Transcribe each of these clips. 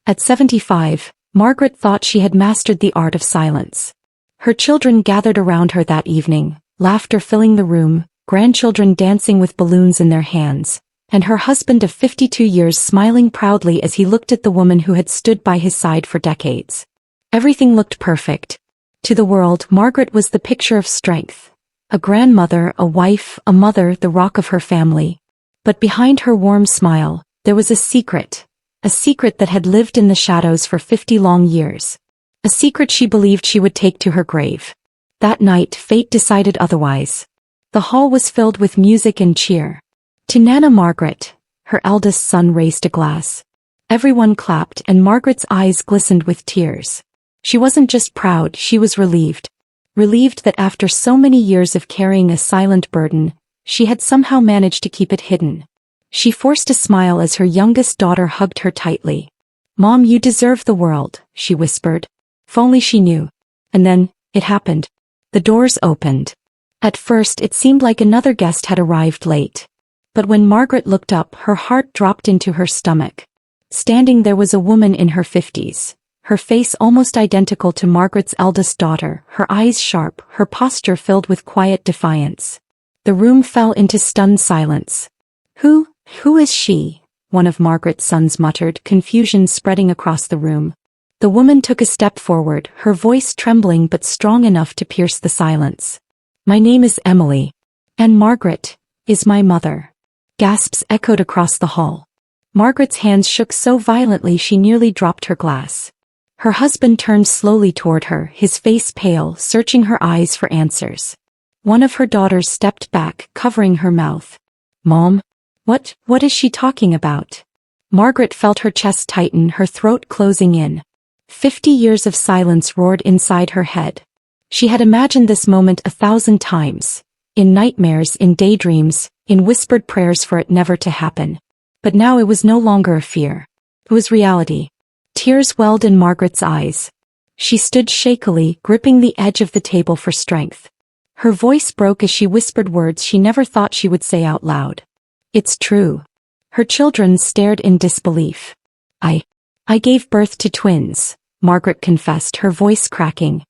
At 75, Margaret thought she had mastered the art of silence. Her children gathered around her that evening, laughter filling the room, grandchildren dancing with balloons in their hands, and her husband of 52 years smiling proudly as he looked at the woman who had stood by his side for decades. Everything looked perfect. To the world, Margaret was the picture of strength. A grandmother, a wife, a mother, the rock of her family. But behind her warm smile, there was a secret that had lived in the shadows for 50 long years. A secret she believed she would take to her grave. That night, fate decided otherwise. The hall was filled with music and cheer. To Nana Margaret, her eldest son raised a glass. Everyone clapped and Margaret's eyes glistened with tears. She wasn't just proud, she was relieved. Relieved that after so many years of carrying a silent burden, she had somehow managed to keep it hidden. She forced a smile as her youngest daughter hugged her tightly. "Mom, you deserve the world," she whispered. If only she knew. And then, it happened. The doors opened. At first it seemed like another guest had arrived late. But when Margaret looked up, her heart dropped into her stomach. Standing there was a woman in her 50s. Her face almost identical to Margaret's eldest daughter, her eyes sharp, her posture filled with quiet defiance. The room fell into stunned silence. Who is she?" one of Margaret's sons muttered, confusion spreading across the room. The woman took a step forward, her voice trembling but strong enough to pierce the silence. "My name is Emily. And Margaret is my mother." Gasps echoed across the hall. Margaret's hands shook so violently she nearly dropped her glass. Her husband turned slowly toward her, his face pale, searching her eyes for answers. One of her daughters stepped back, covering her mouth. "Mom? What is she talking about?" Margaret felt her chest tighten, her throat closing in. 50 years of silence roared inside her head. She had imagined this moment 1,000 times. In nightmares, in daydreams, in whispered prayers for it never to happen. But now it was no longer a fear. It was reality. Tears welled in Margaret's eyes. She stood shakily, gripping the edge of the table for strength. Her voice broke as she whispered words she never thought she would say out loud. "It's true." Her children stared in disbelief. I gave birth to twins," Margaret confessed, her voice cracking.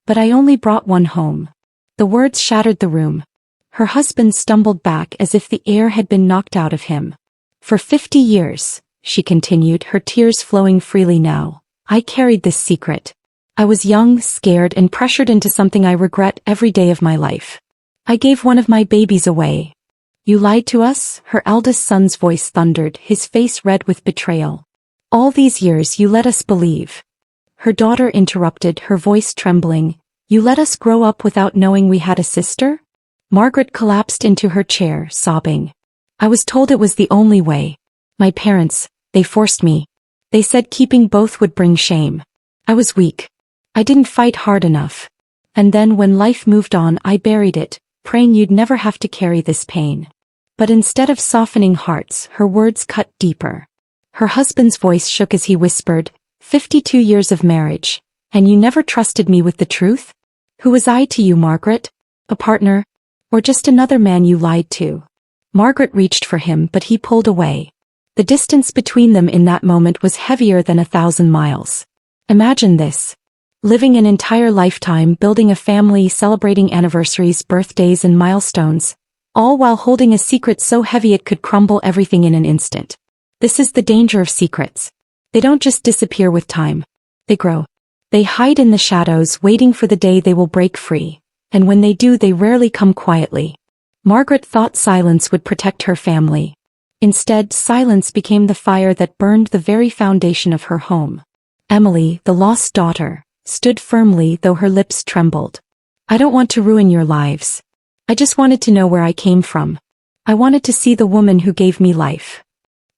"But I only brought one home." The words shattered the room. Her husband stumbled back as if the air had been knocked out of him. "For 50 years, she continued, her tears flowing freely now, "I carried this secret. I was young, scared, and pressured into something I regret every day of my life. I gave one of my babies away." "You lied to us?" her eldest son's voice thundered, his face red with betrayal. "All these years you let us believe." Her daughter interrupted, her voice trembling. "You let us grow up without knowing we had a sister?" Margaret collapsed into her chair, sobbing. "I was told it was the only way. My parents, they forced me. They said keeping both would bring shame. I was weak. I didn't fight hard enough. And then when life moved on, I buried it, praying you'd never have to carry this pain." But instead of softening hearts, her words cut deeper. Her husband's voice shook as he whispered, 52 years of marriage, and you never trusted me with the truth? Who was I to you, Margaret? A partner? Or just another man you lied to?" Margaret reached for him, but he pulled away. The distance between them in that moment was heavier than 1,000 miles. Imagine this. Living an entire lifetime, building a family, celebrating anniversaries, birthdays, and milestones, all while holding a secret so heavy it could crumble everything in an instant. This is the danger of secrets. They don't just disappear with time. They grow. They hide in the shadows, waiting for the day they will break free. And when they do, they rarely come quietly. Margaret thought silence would protect her family. Instead, silence became the fire that burned the very foundation of her home. Emily, the lost daughter, stood firmly though her lips trembled. "I don't want to ruin your lives. I just wanted to know where I came from. I wanted to see the woman who gave me life."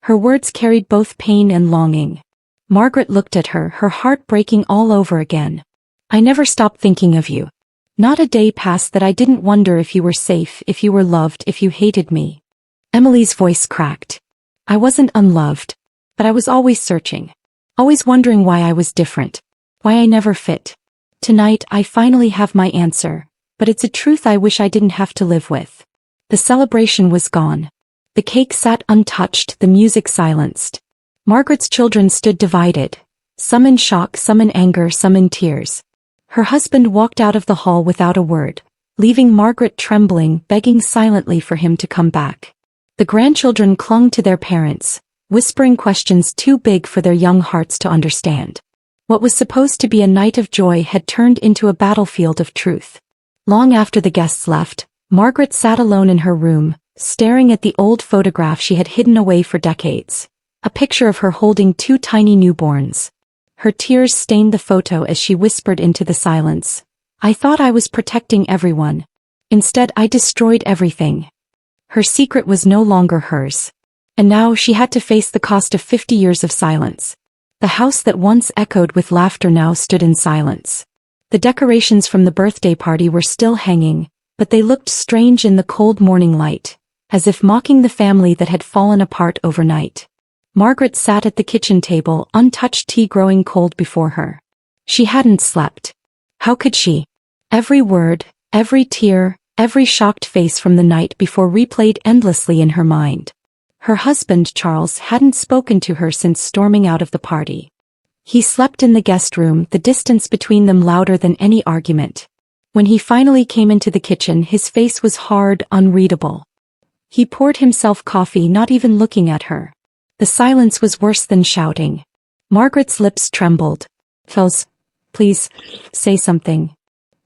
Her words carried both pain and longing. Margaret looked at her, her heart breaking all over again. "I never stopped thinking of you. Not a day passed that I didn't wonder if you were safe, if you were loved, if you hated me." Emily's voice cracked. "I wasn't unloved, but I was always searching. Always wondering why I was different. Why I never fit. Tonight I finally have my answer, but it's a truth I wish I didn't have to live with." The celebration was gone. The cake sat untouched, the music silenced. Margaret's children stood divided, some in shock, some in anger, some in tears. Her husband walked out of the hall without a word, leaving Margaret trembling, begging silently for him to come back. The grandchildren clung to their parents, whispering questions too big for their young hearts to understand. What was supposed to be a night of joy had turned into a battlefield of truth. Long after the guests left, Margaret sat alone in her room, staring at the old photograph she had hidden away for decades. A picture of her holding two tiny newborns. Her tears stained the photo as she whispered into the silence, "I thought I was protecting everyone. Instead, I destroyed everything." Her secret was no longer hers. And now she had to face the cost of 50 years of silence. The house that once echoed with laughter now stood in silence. The decorations from the birthday party were still hanging, but they looked strange in the cold morning light, as if mocking the family that had fallen apart overnight. Margaret sat at the kitchen table, untouched tea growing cold before her. She hadn't slept. How could she? Every word, every tear, every shocked face from the night before replayed endlessly in her mind. Her husband, Charles, hadn't spoken to her since storming out of the party. He slept in the guest room, the distance between them louder than any argument. When he finally came into the kitchen, his face was hard, unreadable. He poured himself coffee, not even looking at her. The silence was worse than shouting. Margaret's lips trembled. "Charles, please, say something."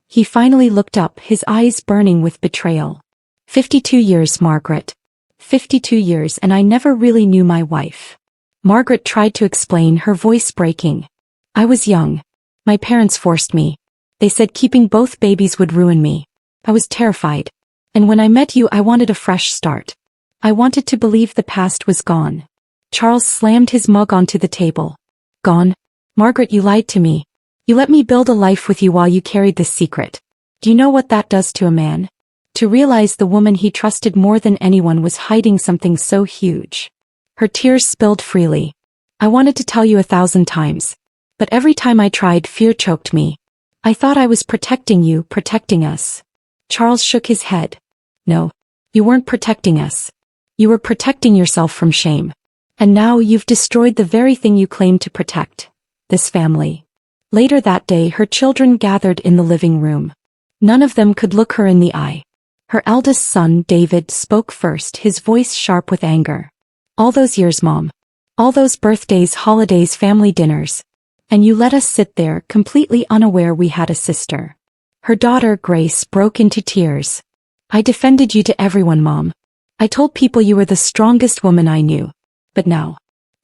He finally looked up, his eyes burning with betrayal. 52 years, Margaret. 52 years, and I never really knew my wife. Margaret tried to explain, her voice breaking. "I was young. My parents forced me. They said keeping both babies would ruin me. I was terrified. And when I met you, I wanted a fresh start. I wanted to believe the past was gone." Charles slammed his mug onto the table. "Gone? Margaret, you lied to me. You let me build a life with you while you carried this secret. Do you know what that does to a man? To realize the woman he trusted more than anyone was hiding something so huge." Her tears spilled freely. "I wanted to tell you 1,000 times. But every time I tried, fear choked me. I thought I was protecting you, protecting us." Charles shook his head. "No. You weren't protecting us. You were protecting yourself from shame. And now you've destroyed the very thing you claimed to protect. This family." Later that day, her children gathered in the living room. None of them could look her in the eye. Her eldest son, David, spoke first, his voice sharp with anger. "All those years, Mom. All those birthdays, holidays, family dinners. And you let us sit there, completely unaware we had a sister." Her daughter, Grace, broke into tears. "I defended you to everyone, Mom. I told people you were the strongest woman I knew. But now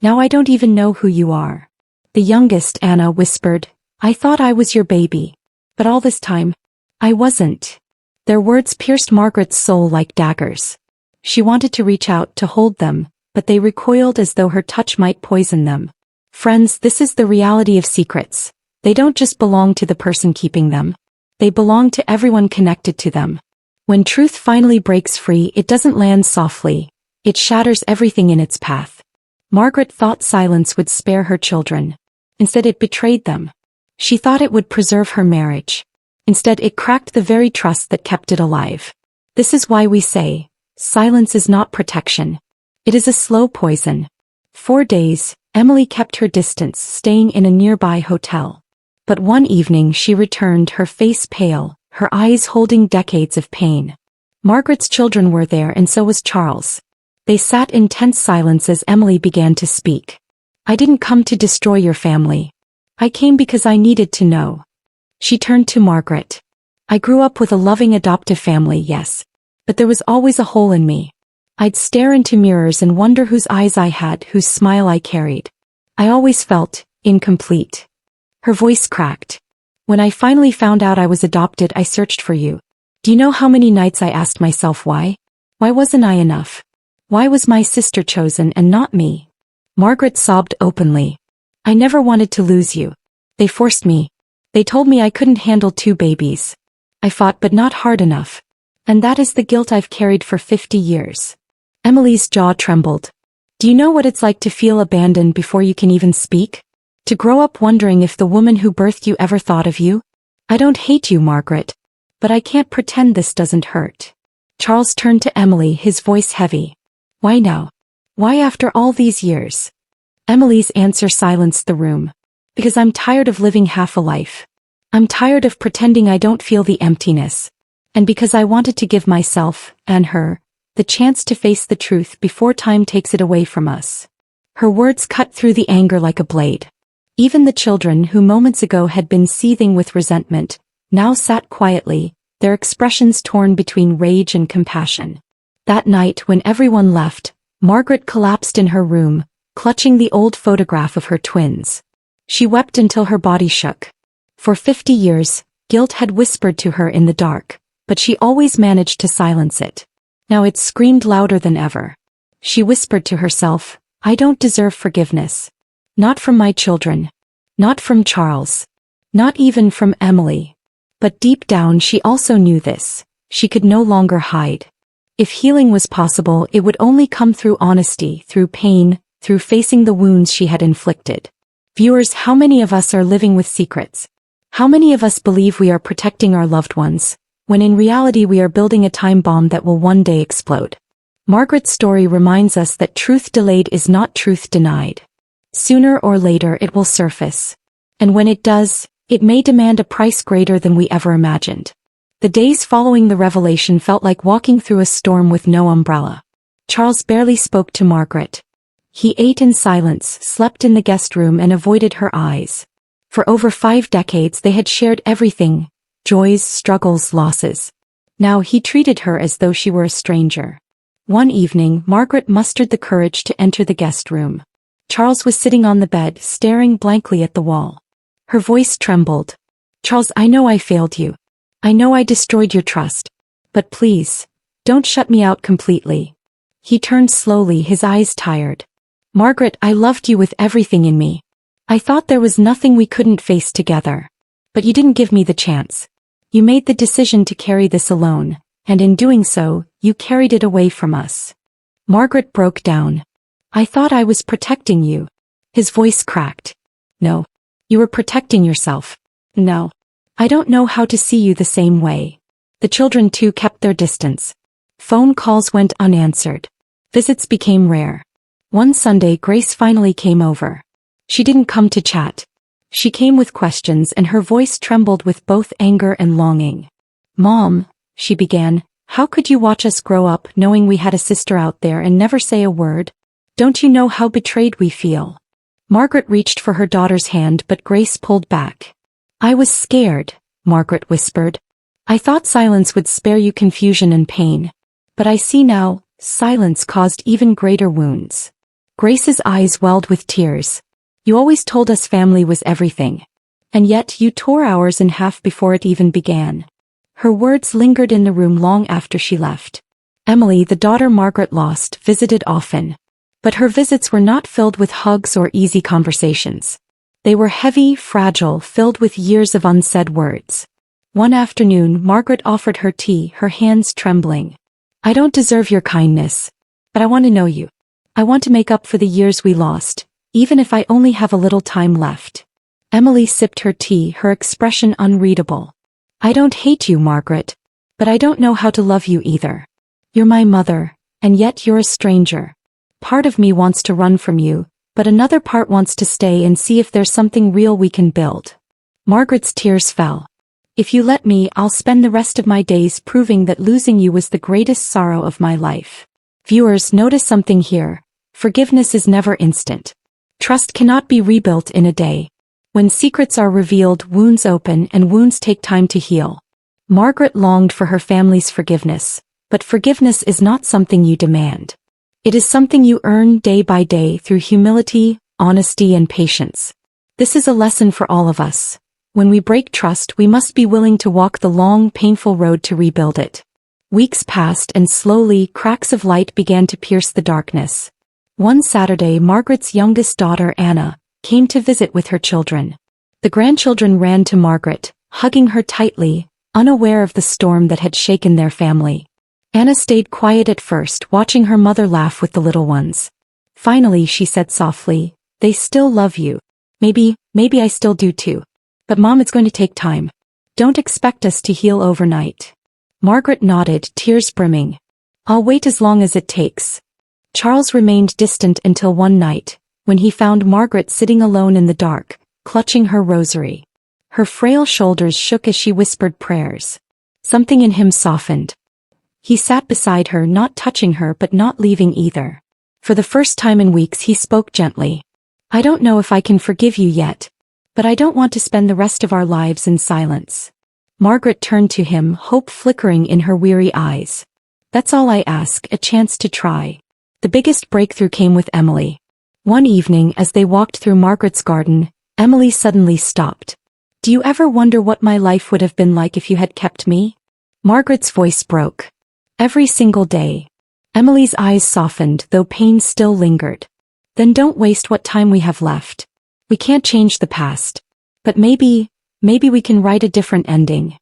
I don't even know who you are." The youngest, Anna, whispered, "I thought I was your baby. But all this time, I wasn't." Their words pierced Margaret's soul like daggers. She wanted to reach out to hold them, but they recoiled as though her touch might poison them. Friends, this is the reality of secrets. They don't just belong to the person keeping them. They belong to everyone connected to them. When truth finally breaks free, it doesn't land softly. It shatters everything in its path. Margaret thought silence would spare her children. Instead, it betrayed them. She thought it would preserve her marriage. Instead, it cracked the very trust that kept it alive. This is why we say, silence is not protection. It is a slow poison. 4 days, Emily kept her distance, staying in a nearby hotel. But one evening she returned, her face pale, her eyes holding decades of pain. Margaret's children were there, and so was Charles. They sat in tense silence as Emily began to speak. "I didn't come to destroy your family. I came because I needed to know." She turned to Margaret. "I grew up with a loving adoptive family, yes. But there was always a hole in me. I'd stare into mirrors and wonder whose eyes I had, whose smile I carried. I always felt incomplete." Her voice cracked. "When I finally found out I was adopted, I searched for you. Do you know how many nights I asked myself why? Why wasn't I enough? Why was my sister chosen and not me?" Margaret sobbed openly. "I never wanted to lose you. They forced me. They told me I couldn't handle 2 babies. I fought, but not hard enough. And that is the guilt I've carried for 50 years. Emily's jaw trembled. "Do you know what it's like to feel abandoned before you can even speak? To grow up wondering if the woman who birthed you ever thought of you? I don't hate you, Margaret. But I can't pretend this doesn't hurt." Charles turned to Emily, his voice heavy. "Why now? Why after all these years?" Emily's answer silenced the room. Because I'm tired of living half a life. I'm tired of pretending I don't feel the emptiness. And because I wanted to give myself, and her, the chance to face the truth before time takes it away from us. Her words cut through the anger like a blade. Even the children who moments ago had been seething with resentment, now sat quietly, their expressions torn between rage and compassion. That night when everyone left, Margaret collapsed in her room, clutching the old photograph of her twins. She wept until her body shook. For 50 years, guilt had whispered to her in the dark, but she always managed to silence it. Now it screamed louder than ever. She whispered to herself, I don't deserve forgiveness. Not from my children. Not from Charles. Not even from Emily. But deep down she also knew this. She could no longer hide. If healing was possible, it would only come through honesty, through pain, through facing the wounds she had inflicted. Viewers, how many of us are living with secrets? How many of us believe we are protecting our loved ones, when in reality we are building a time bomb that will one day explode? Margaret's story reminds us that truth delayed is not truth denied. Sooner or later it will surface. And when it does, it may demand a price greater than we ever imagined. The days following the revelation felt like walking through a storm with no umbrella. Charles barely spoke to Margaret. He ate in silence, slept in the guest room and avoided her eyes. For over 5 decades they had shared everything, joys, struggles, losses. Now he treated her as though she were a stranger. One evening, Margaret mustered the courage to enter the guest room. Charles was sitting on the bed, staring blankly at the wall. Her voice trembled. Charles, I know I failed you. I know I destroyed your trust. But please, don't shut me out completely. He turned slowly, his eyes tired. Margaret, I loved you with everything in me. I thought there was nothing we couldn't face together. But you didn't give me the chance. You made the decision to carry this alone, and in doing so, you carried it away from us. Margaret broke down. I thought I was protecting you. His voice cracked. No. You were protecting yourself. No. I don't know how to see you the same way. The children too kept their distance. Phone calls went unanswered. Visits became rare. One Sunday Grace finally came over. She didn't come to chat. She came with questions and her voice trembled with both anger and longing. Mom, she began, how could you watch us grow up knowing we had a sister out there and never say a word? Don't you know how betrayed we feel? Margaret reached for her daughter's hand but Grace pulled back. I was scared, Margaret whispered. I thought silence would spare you confusion and pain. But I see now, silence caused even greater wounds. Grace's eyes welled with tears. You always told us family was everything. And yet you tore ours in half before it even began. Her words lingered in the room long after she left. Emily, the daughter Margaret lost, visited often. But her visits were not filled with hugs or easy conversations. They were heavy, fragile, filled with years of unsaid words. One afternoon, Margaret offered her tea, her hands trembling. I don't deserve your kindness. But I want to know you. I want to make up for the years we lost, even if I only have a little time left. Emily sipped her tea, her expression unreadable. I don't hate you, Margaret. But I don't know how to love you either. You're my mother, and yet you're a stranger. Part of me wants to run from you, but another part wants to stay and see if there's something real we can build. Margaret's tears fell. If you let me, I'll spend the rest of my days proving that losing you was the greatest sorrow of my life. Viewers, notice something here. Forgiveness is never instant. Trust cannot be rebuilt in a day. When secrets are revealed, wounds open and wounds take time to heal. Margaret longed for her family's forgiveness, but forgiveness is not something you demand. It is something you earn day by day through humility, honesty, and patience. This is a lesson for all of us. When we break trust, we must be willing to walk the long, painful road to rebuild it. Weeks passed and slowly, cracks of light began to pierce the darkness. One Saturday, Margaret's youngest daughter, Anna, came to visit with her children. The grandchildren ran to Margaret, hugging her tightly, unaware of the storm that had shaken their family. Anna stayed quiet at first, watching her mother laugh with the little ones. Finally, she said softly, they still love you. Maybe I still do too. But Mom, it's going to take time. Don't expect us to heal overnight. Margaret nodded, tears brimming. I'll wait as long as it takes. Charles remained distant until one night, when he found Margaret sitting alone in the dark, clutching her rosary. Her frail shoulders shook as she whispered prayers. Something in him softened. He sat beside her, not touching her but not leaving either. For the first time in weeks he spoke gently. I don't know if I can forgive you yet, but I don't want to spend the rest of our lives in silence. Margaret turned to him, hope flickering in her weary eyes. That's all I ask, a chance to try. The biggest breakthrough came with Emily. One evening as they walked through Margaret's garden, Emily suddenly stopped. Do you ever wonder what my life would have been like if you had kept me? Margaret's voice broke. Every single day. Emily's eyes softened, though pain still lingered. Then don't waste what time we have left. We can't change the past. But maybe we can write a different ending.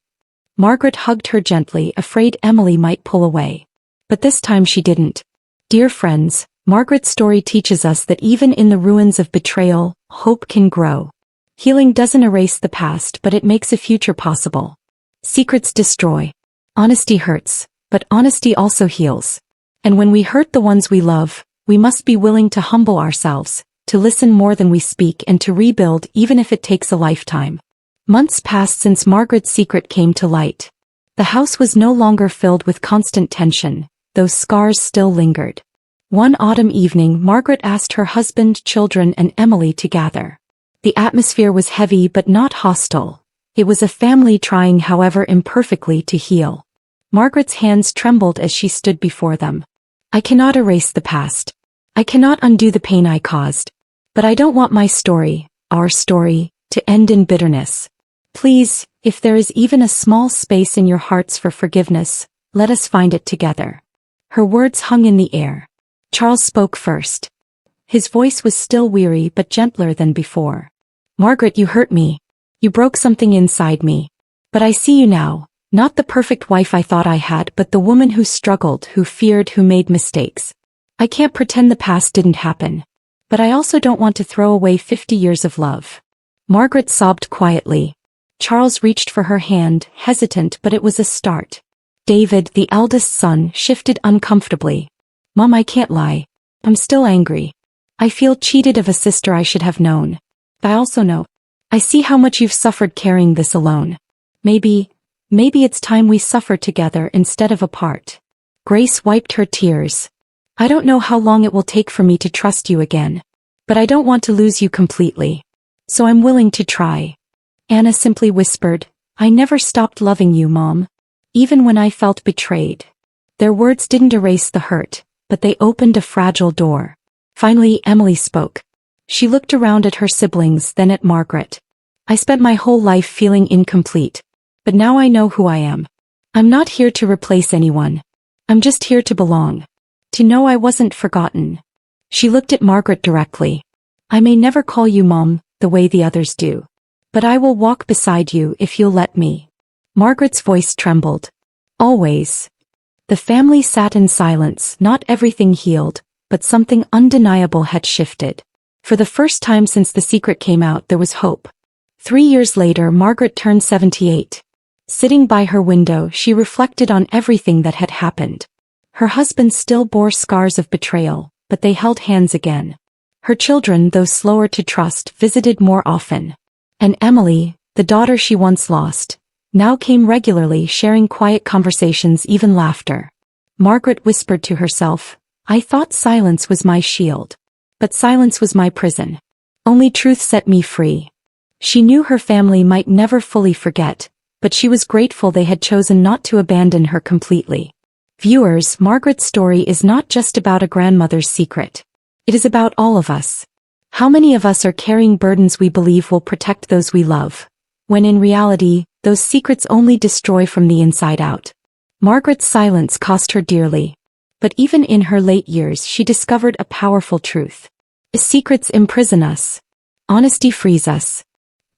Margaret hugged her gently, afraid Emily might pull away. But this time she didn't. Dear friends, Margaret's story teaches us that even in the ruins of betrayal, hope can grow. Healing doesn't erase the past, but it makes a future possible. Secrets destroy. Honesty hurts, but honesty also heals. And when we hurt the ones we love, we must be willing to humble ourselves, to listen more than we speak, and to rebuild even if it takes a lifetime. Months passed since Margaret's secret came to light. The house was no longer filled with constant tension, though scars still lingered. One autumn evening, Margaret asked her husband, children, and Emily to gather. The atmosphere was heavy but not hostile. It was a family trying, however imperfectly, to heal. Margaret's hands trembled as she stood before them. I cannot erase the past. I cannot undo the pain I caused. But I don't want my story, our story, to end in bitterness. Please, if there is even a small space in your hearts for forgiveness, let us find it together. Her words hung in the air. Charles spoke first. His voice was still weary but gentler than before. Margaret, you hurt me. You broke something inside me. But I see you now, not the perfect wife I thought I had, but the woman who struggled, who feared, who made mistakes. I can't pretend the past didn't happen. But I also don't want to throw away 50 years of love. Margaret sobbed quietly. Charles reached for her hand, hesitant, but it was a start. David, the eldest son, shifted uncomfortably. Mom, I can't lie. I'm still angry. I feel cheated of a sister I should have known. I also know. I see how much you've suffered carrying this alone. Maybe it's time we suffer together instead of apart. Grace wiped her tears. I don't know how long it will take for me to trust you again. But I don't want to lose you completely. So I'm willing to try. Anna simply whispered, I never stopped loving you, Mom. Even when I felt betrayed. Their words didn't erase the hurt, but they opened a fragile door. Finally, Emily spoke. She looked around at her siblings, then at Margaret. I spent my whole life feeling incomplete. But now I know who I am. I'm not here to replace anyone. I'm just here to belong. To know I wasn't forgotten. She looked at Margaret directly. I may never call you Mom, the way the others do. But I will walk beside you if you'll let me. Margaret's voice trembled. Always. The family sat in silence, not everything healed, but something undeniable had shifted. For the first time since the secret came out, there was hope. 3 years later, Margaret turned 78. Sitting by her window, she reflected on everything that had happened. Her husband still bore scars of betrayal, but they held hands again. Her children, though slower to trust, visited more often. And Emily, the daughter she once lost, now came regularly, sharing quiet conversations, even laughter. Margaret whispered to herself, I thought silence was my shield. But silence was my prison. Only truth set me free. She knew her family might never fully forget, but she was grateful they had chosen not to abandon her completely. Viewers, Margaret's story is not just about a grandmother's secret. It is about all of us. How many of us are carrying burdens we believe will protect those we love, when in reality, those secrets only destroy from the inside out? Margaret's silence cost her dearly. But even in her late years, she discovered a powerful truth. Secrets imprison us. Honesty frees us.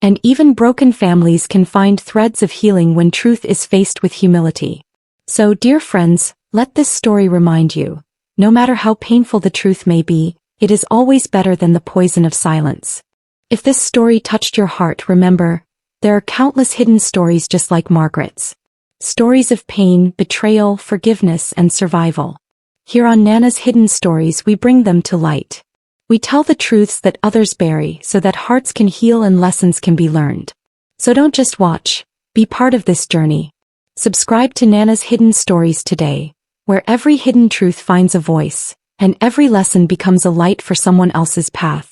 And even broken families can find threads of healing when truth is faced with humility. So, dear friends, let this story remind you, no matter how painful the truth may be, it is always better than the poison of silence. If this story touched your heart, remember, there are countless hidden stories just like Margaret's. Stories of pain, betrayal, forgiveness, and survival. Here on Nana's Hidden Stories, we bring them to light. We tell the truths that others bury so that hearts can heal and lessons can be learned. So don't just watch, be part of this journey. Subscribe to Nana's Hidden Stories today, where every hidden truth finds a voice, and every lesson becomes a light for someone else's path.